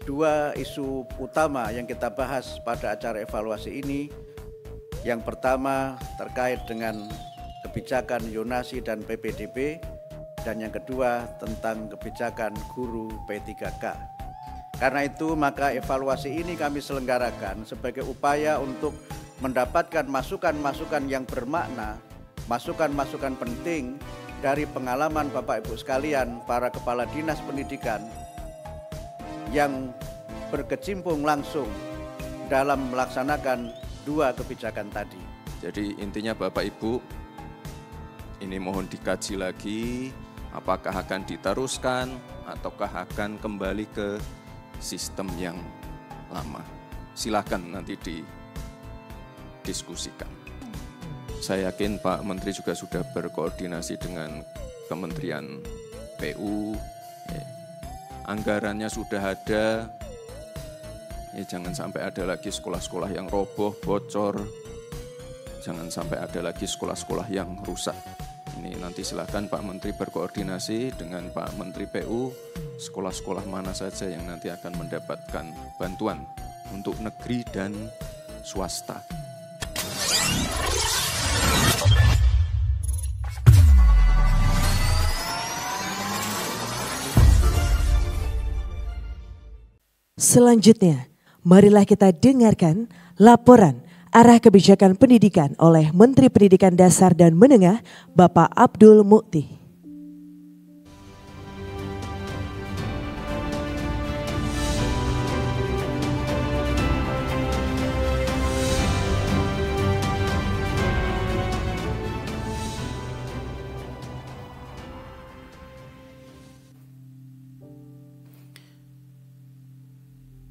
Dua isu utama yang kita bahas pada acara evaluasi ini. Yang pertama terkait dengan kebijakan Yonasi dan PPDB, dan yang kedua tentang kebijakan guru P3K. Karena itu maka evaluasi ini kami selenggarakan sebagai upaya untuk mendapatkan masukan-masukan yang bermakna, masukan-masukan penting dari pengalaman Bapak Ibu sekalian, para kepala dinas pendidikan yang berkecimpung langsung dalam melaksanakan dua kebijakan tadi. Jadi intinya Bapak Ibu, ini mohon dikaji lagi apakah akan diteruskan ataukah akan kembali ke sistem yang lama. Silakan nanti didiskusikan. Saya yakin Pak Menteri juga sudah berkoordinasi dengan Kementerian PU. Anggarannya sudah ada. Jangan sampai ada lagi sekolah-sekolah yang roboh, bocor. Jangan sampai ada lagi sekolah-sekolah yang rusak. Ini nanti silakan Pak Menteri berkoordinasi dengan Pak Menteri PU, sekolah-sekolah mana saja yang nanti akan mendapatkan bantuan untuk negeri dan swasta. Selanjutnya, marilah kita dengarkan laporan arah kebijakan pendidikan oleh Menteri Pendidikan Dasar dan Menengah, Bapak Abdul Mukti.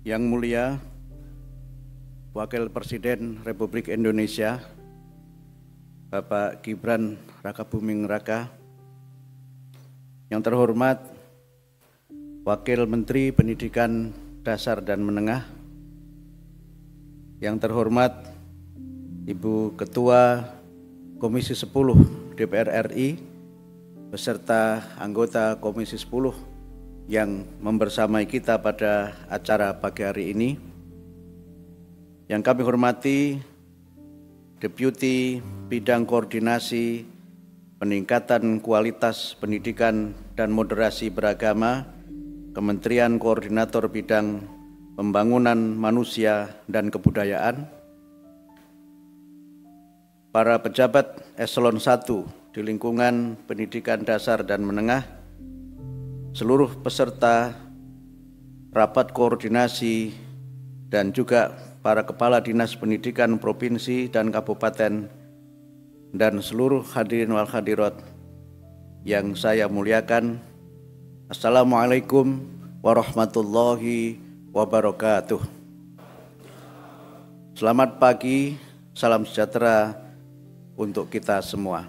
Yang mulia Wakil Presiden Republik Indonesia, Bapak Gibran Rakabuming Raka, yang terhormat Wakil Menteri Pendidikan Dasar dan Menengah, yang terhormat Ibu Ketua Komisi 10 DPR RI, beserta anggota Komisi 10 yang membersamai kita pada acara pagi hari ini. Yang kami hormati Deputi Bidang Koordinasi Peningkatan Kualitas Pendidikan dan Moderasi Beragama, Kementerian Koordinator Bidang Pembangunan Manusia dan Kebudayaan, para pejabat Eselon 1 di lingkungan pendidikan dasar dan menengah, seluruh peserta rapat koordinasi, dan juga para kepala dinas pendidikan provinsi dan kabupaten, dan seluruh hadirin wal hadirat yang saya muliakan. Assalamualaikum warahmatullahi wabarakatuh. Selamat pagi, salam sejahtera untuk kita semua.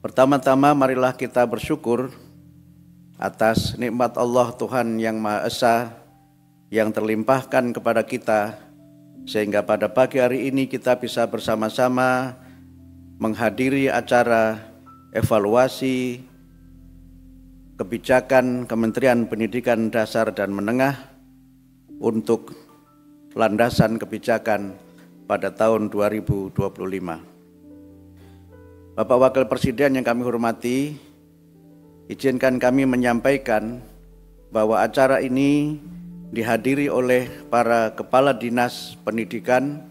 Pertama-tama marilah kita bersyukur atas nikmat Allah Tuhan Yang Maha Esa yang terlimpahkan kepada kita, sehingga pada pagi hari ini kita bisa bersama-sama menghadiri acara evaluasi kebijakan Kementerian Pendidikan Dasar dan Menengah untuk landasan kebijakan pada tahun 2025. Bapak Wakil Presiden yang kami hormati, izinkan kami menyampaikan bahwa acara ini dihadiri oleh para kepala dinas pendidikan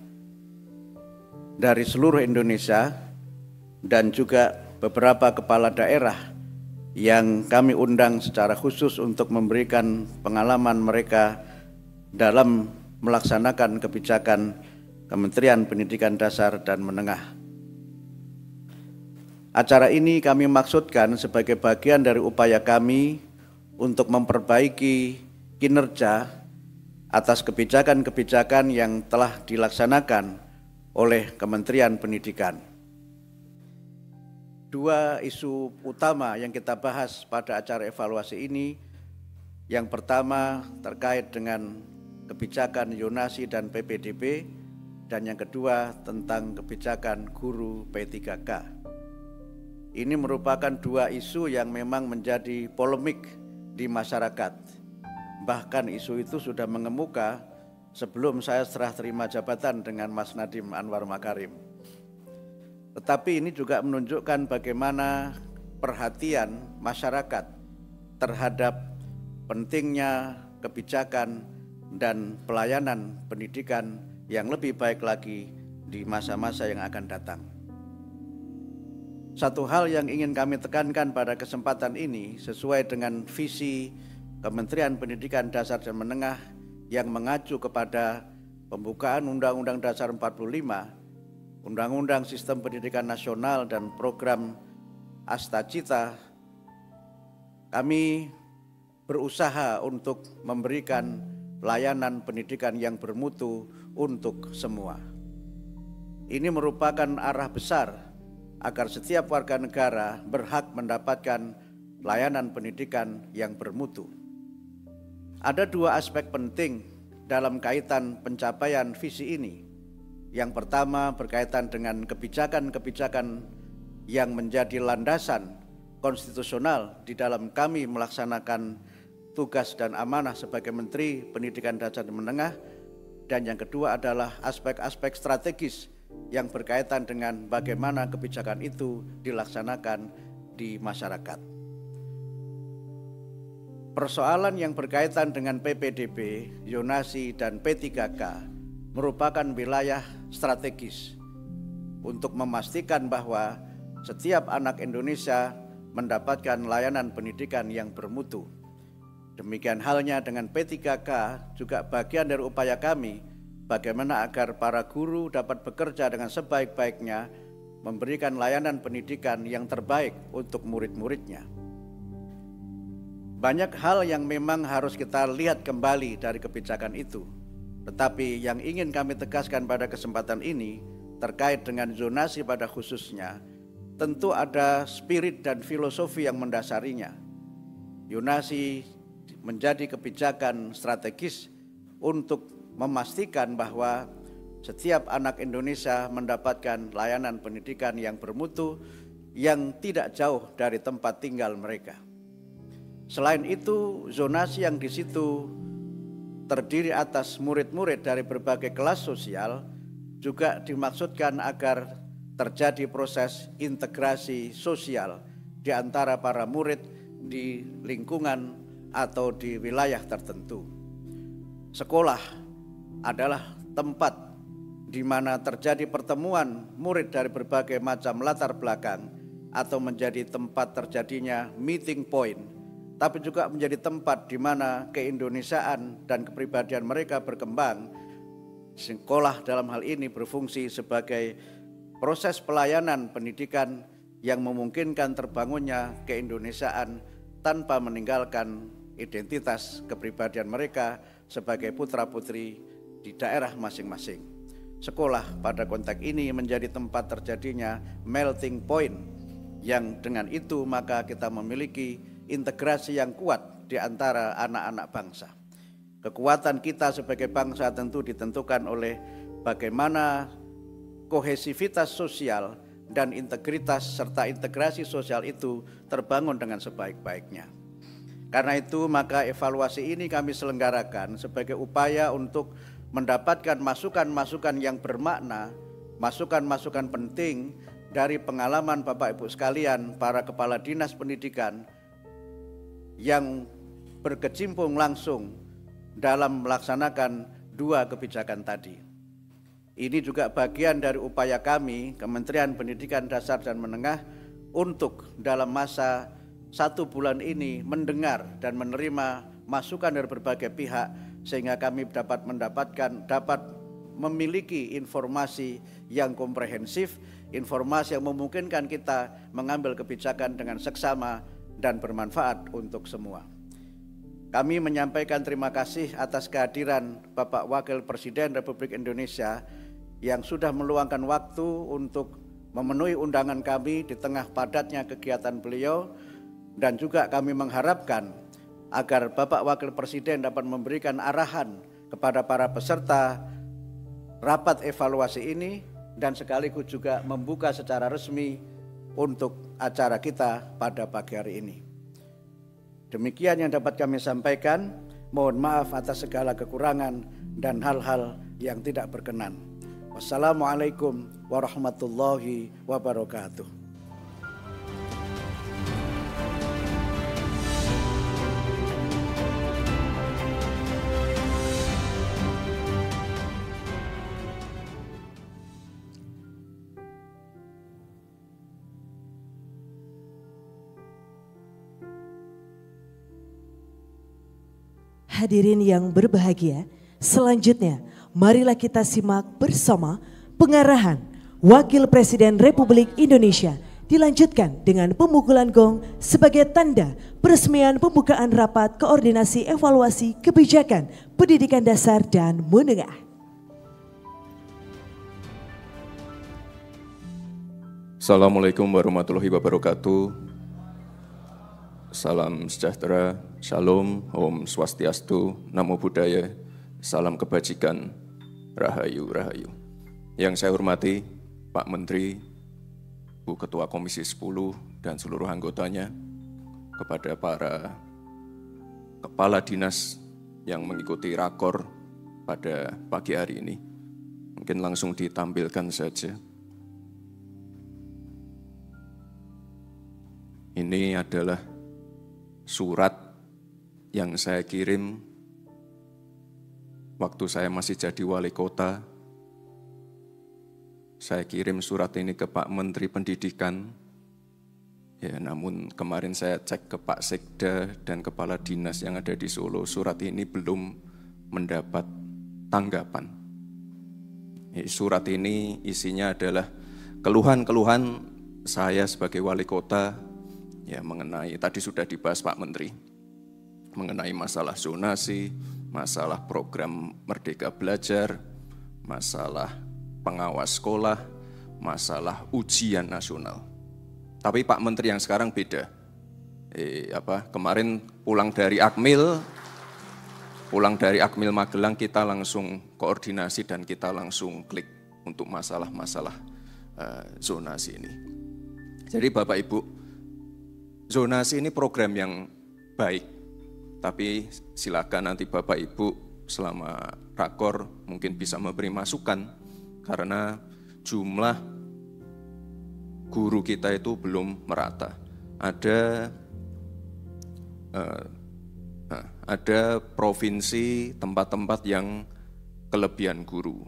dari seluruh Indonesia dan juga beberapa kepala daerah yang kami undang secara khusus untuk memberikan pengalaman mereka dalam melaksanakan kebijakan Kementerian Pendidikan Dasar dan Menengah. Acara ini kami maksudkan sebagai bagian dari upaya kami untuk memperbaiki kinerja atas kebijakan-kebijakan yang telah dilaksanakan oleh Kementerian Pendidikan. Dua isu utama yang kita bahas pada acara evaluasi ini, yang pertama terkait dengan kebijakan Yonasi dan PPDB, dan yang kedua tentang kebijakan guru P3K. Ini merupakan dua isu yang memang menjadi polemik di masyarakat, Bahkan isu itu sudah mengemuka sebelum saya serah terima jabatan dengan Mas Nadiem Anwar Makarim. Tetapi ini juga menunjukkan bagaimana perhatian masyarakat terhadap pentingnya kebijakan dan pelayanan pendidikan yang lebih baik lagi di masa-masa yang akan datang. Satu hal yang ingin kami tekankan pada kesempatan ini sesuai dengan visi Kementerian Pendidikan Dasar dan Menengah yang mengacu kepada pembukaan Undang-Undang Dasar 45, Undang-Undang Sistem Pendidikan Nasional dan Program Astacita. Kami berusaha untuk memberikan pelayanan pendidikan yang bermutu untuk semua. Ini merupakan arah besar agar setiap warga negara berhak mendapatkan pelayanan pendidikan yang bermutu. Ada dua aspek penting dalam kaitan pencapaian visi ini. Yang pertama berkaitan dengan kebijakan-kebijakan yang menjadi landasan konstitusional di dalam kami melaksanakan tugas dan amanah sebagai Menteri Pendidikan Dasar dan Menengah. Dan yang kedua adalah aspek-aspek strategis yang berkaitan dengan bagaimana kebijakan itu dilaksanakan di masyarakat. Persoalan yang berkaitan dengan PPDB, zonasi, dan P3K merupakan wilayah strategis untuk memastikan bahwa setiap anak Indonesia mendapatkan layanan pendidikan yang bermutu. Demikian halnya dengan P3K juga bagian dari upaya kami bagaimana agar para guru dapat bekerja dengan sebaik-baiknya, memberikan layanan pendidikan yang terbaik untuk murid-muridnya. Banyak hal yang memang harus kita lihat kembali dari kebijakan itu. Tetapi yang ingin kami tegaskan pada kesempatan ini terkait dengan zonasi pada khususnya, tentu ada spirit dan filosofi yang mendasarinya. Zonasi menjadi kebijakan strategis untuk memastikan bahwa setiap anak Indonesia mendapatkan layanan pendidikan yang bermutu yang tidak jauh dari tempat tinggal mereka. Selain itu, zonasi yang di situ terdiri atas murid-murid dari berbagai kelas sosial juga dimaksudkan agar terjadi proses integrasi sosial di antara para murid di lingkungan atau di wilayah tertentu. Sekolah adalah tempat di mana terjadi pertemuan murid dari berbagai macam latar belakang atau menjadi tempat terjadinya meeting point, tapi juga menjadi tempat di mana keindonesiaan dan kepribadian mereka berkembang. Sekolah dalam hal ini berfungsi sebagai proses pelayanan pendidikan yang memungkinkan terbangunnya keindonesiaan tanpa meninggalkan identitas kepribadian mereka sebagai putra-putri di daerah masing-masing. Sekolah pada konteks ini menjadi tempat terjadinya melting point, yang dengan itu maka kita memiliki integrasi yang kuat di antara anak-anak bangsa. Kekuatan kita sebagai bangsa tentu ditentukan oleh bagaimana kohesivitas sosial dan integritas serta integrasi sosial itu terbangun dengan sebaik-baiknya. Karena itu maka evaluasi ini kami selenggarakan sebagai upaya untuk mendapatkan masukan-masukan yang bermakna, masukan-masukan penting dari pengalaman Bapak Ibu sekalian, para kepala dinas pendidikan yang berkecimpung langsung dalam melaksanakan dua kebijakan tadi. Ini juga bagian dari upaya kami, Kementerian Pendidikan Dasar dan Menengah, untuk dalam masa 1 bulan ini mendengar dan menerima masukan dari berbagai pihak sehingga kami dapat memiliki informasi yang komprehensif, informasi yang memungkinkan kita mengambil kebijakan dengan seksama dan bermanfaat untuk semua. Kami menyampaikan terima kasih atas kehadiran Bapak Wakil Presiden Republik Indonesia yang sudah meluangkan waktu untuk memenuhi undangan kami di tengah padatnya kegiatan beliau. Dan juga kami mengharapkan agar Bapak Wakil Presiden dapat memberikan arahan kepada para peserta rapat evaluasi ini dan sekaligus juga membuka secara resmi untuk acara kita pada pagi hari ini. Demikian yang dapat kami sampaikan. Mohon maaf atas segala kekurangan dan hal-hal yang tidak berkenan. Wassalamualaikum warahmatullahi wabarakatuh. Hadirin yang berbahagia, selanjutnya marilah kita simak bersama pengarahan Wakil Presiden Republik Indonesia dilanjutkan dengan pemukulan gong sebagai tanda peresmian pembukaan rapat koordinasi evaluasi kebijakan pendidikan dasar dan menengah. Assalamualaikum warahmatullahi wabarakatuh. Salam sejahtera, shalom, om swastiastu, namo buddhaya, salam kebajikan, rahayu, rahayu. Yang saya hormati Pak Menteri, Bu Ketua Komisi 10 dan seluruh anggotanya, kepada para kepala dinas yang mengikuti rakor pada pagi hari ini. Mungkin langsung ditampilkan saja. Ini adalah surat yang saya kirim waktu saya masih jadi wali kota. Saya kirim surat ini ke Pak Menteri Pendidikan. Ya, namun kemarin saya cek ke Pak Sekda dan kepala dinas yang ada di Solo, surat ini belum mendapat tanggapan. Surat ini isinya adalah keluhan-keluhan saya sebagai wali kota, ya, mengenai, tadi sudah dibahas Pak Menteri, mengenai masalah zonasi, masalah program Merdeka Belajar, masalah pengawas sekolah, masalah ujian nasional. Tapi Pak Menteri yang sekarang beda. Kemarin pulang dari Akmil Magelang, kita langsung koordinasi dan kita langsung klik untuk masalah-masalah zonasi ini. Jadi Bapak Ibu, zonasi ini program yang baik, tapi silakan nanti Bapak Ibu selama rakor mungkin bisa memberi masukan, karena jumlah guru kita itu belum merata. Ada provinsi tempat-tempat yang kelebihan guru,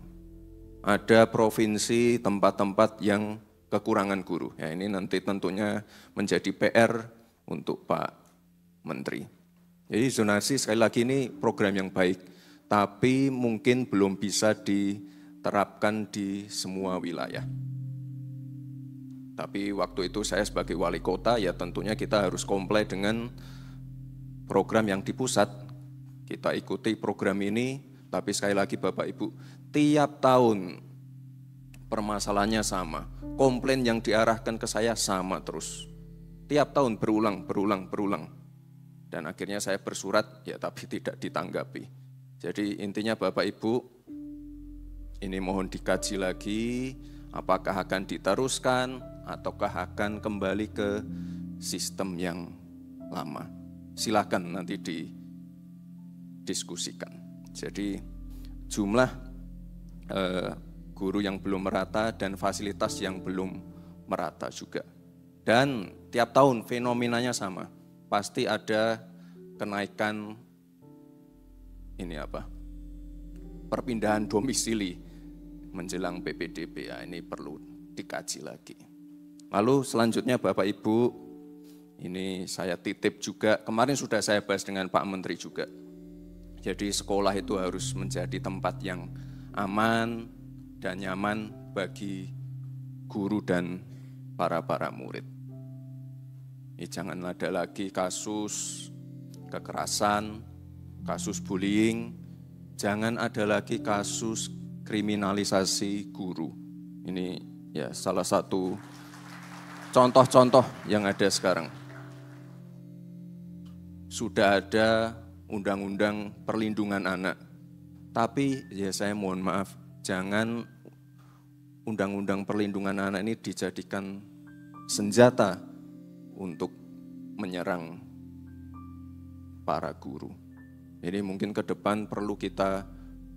ada provinsi tempat-tempat yang kekurangan guru. Ya, ini nanti tentunya menjadi PR untuk Pak Menteri. Jadi zonasi sekali lagi ini program yang baik, tapi mungkin belum bisa diterapkan di semua wilayah. Tapi waktu itu saya sebagai wali kota, ya tentunya kita harus comply dengan program yang di pusat. Kita ikuti program ini, tapi sekali lagi Bapak Ibu, tiap tahun permasalahannya sama. Komplain yang diarahkan ke saya sama terus. Tiap tahun berulang. Dan akhirnya saya bersurat, ya tapi tidak ditanggapi. Jadi intinya Bapak Ibu, ini mohon dikaji lagi, apakah akan diteruskan, ataukah akan kembali ke sistem yang lama. Silakan nanti didiskusikan. Jadi jumlah guru yang belum merata dan fasilitas yang belum merata juga. Dan tiap tahun fenomenanya sama, pasti ada kenaikan perpindahan domisili menjelang PPDB. Ya, ini perlu dikaji lagi. Lalu selanjutnya Bapak Ibu, ini saya titip juga, kemarin sudah saya bahas dengan Pak Menteri juga. Jadi sekolah itu harus menjadi tempat yang aman dan nyaman bagi guru dan para murid. Jangan ada lagi kasus kekerasan, kasus bullying, jangan ada lagi kasus kriminalisasi guru. Ini ya salah satu contoh-contoh yang ada sekarang. Sudah ada undang-undang perlindungan anak, tapi ya saya mohon maaf, jangan undang-undang perlindungan anak ini dijadikan senjata untuk menyerang para guru. Ini mungkin ke depan perlu kita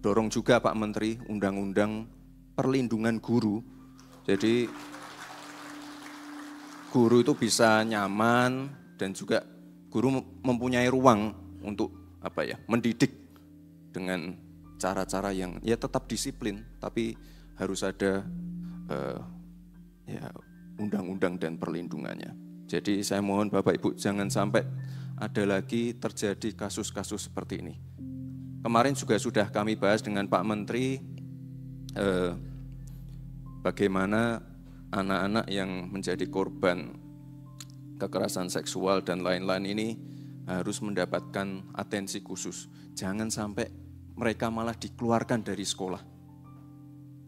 dorong juga Pak Menteri, undang-undang perlindungan guru. Jadi guru itu bisa nyaman dan juga guru mempunyai ruang untuk mendidik dengan cara-cara yang ya tetap disiplin, tapi harus ada undang-undang dan perlindungannya. Jadi saya mohon Bapak Ibu jangan sampai ada lagi terjadi kasus-kasus seperti ini. Kemarin juga sudah kami bahas dengan Pak Menteri bagaimana anak-anak yang menjadi korban kekerasan seksual dan lain-lain ini harus mendapatkan atensi khusus. Jangan sampai mereka malah dikeluarkan dari sekolah.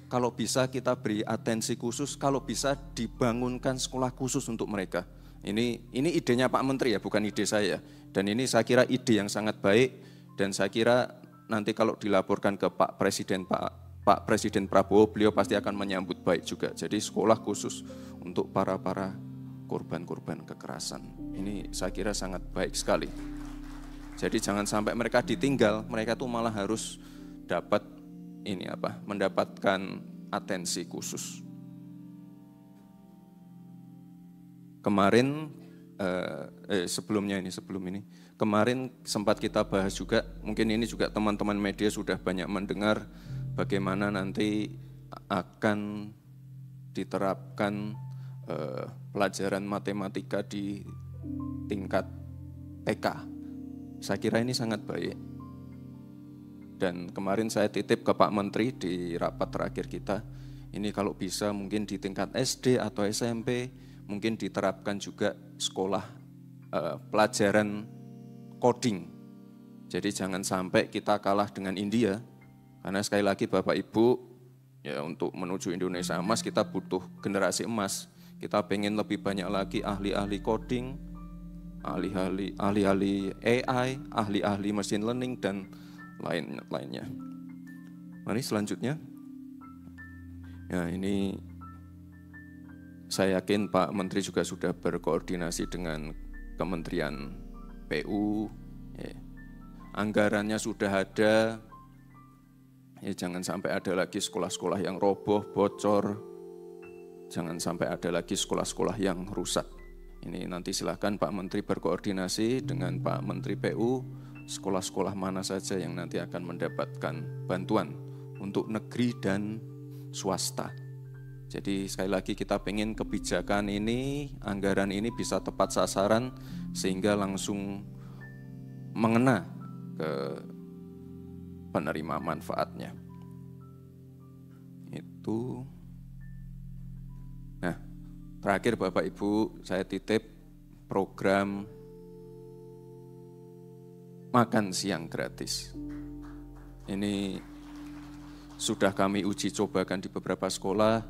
Kalau bisa kita beri atensi khusus, kalau bisa dibangunkan sekolah khusus untuk mereka. Ini idenya Pak Menteri ya, bukan ide saya. Dan ini saya kira ide yang sangat baik dan saya kira nanti kalau dilaporkan ke Pak Presiden Prabowo, beliau pasti akan menyambut baik juga. Jadi sekolah khusus untuk para korban-korban kekerasan. Ini saya kira sangat baik sekali. Jadi jangan sampai mereka ditinggal, mereka tuh malah harus dapat mendapatkan atensi khusus. Kemarin sebelum ini kemarin sempat kita bahas juga, mungkin ini juga teman-teman media sudah banyak mendengar bagaimana nanti akan diterapkan pelajaran matematika di tingkat TK. Saya kira ini sangat baik. Dan kemarin saya titip ke Pak Menteri di rapat terakhir kita, ini kalau bisa mungkin di tingkat SD atau SMP, mungkin diterapkan juga sekolah pelajaran coding. Jadi jangan sampai kita kalah dengan India, karena sekali lagi Bapak Ibu, ya untuk menuju Indonesia emas kita butuh generasi emas. Kita pengen lebih banyak lagi ahli-ahli coding, ahli-ahli AI, ahli-ahli machine learning, dan lainnya. Mari selanjutnya. Ya, ini saya yakin Pak Menteri juga sudah berkoordinasi dengan Kementerian PU. Ya. Anggarannya sudah ada. Ya, jangan sampai ada lagi sekolah-sekolah yang roboh, bocor. Jangan sampai ada lagi sekolah-sekolah yang rusak. Ini nanti silakan Pak Menteri berkoordinasi dengan Pak Menteri PU, sekolah-sekolah mana saja yang nanti akan mendapatkan bantuan untuk negeri dan swasta. Jadi sekali lagi kita pengen kebijakan ini, anggaran ini bisa tepat sasaran sehingga langsung mengena ke penerima manfaatnya. Itu. Nah, terakhir Bapak Ibu, saya titip program makan siang gratis. Ini sudah kami uji cobakan di beberapa sekolah,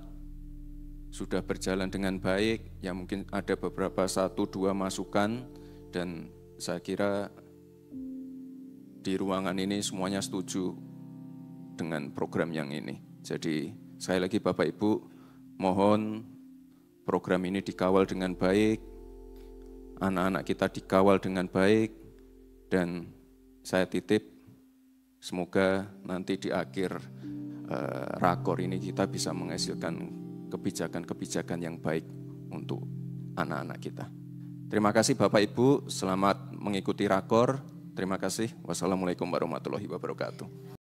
sudah berjalan dengan baik, ya mungkin ada beberapa 1-2 masukan, dan saya kira di ruangan ini semuanya setuju dengan program yang ini. Jadi sekali lagi Bapak Ibu, mohon program ini dikawal dengan baik, anak-anak kita dikawal dengan baik, dan saya titip semoga nanti di akhir rakor ini kita bisa menghasilkan kebijakan-kebijakan yang baik untuk anak-anak kita. Terima kasih Bapak Ibu, selamat mengikuti rakor. Terima kasih. Wassalamualaikum warahmatullahi wabarakatuh.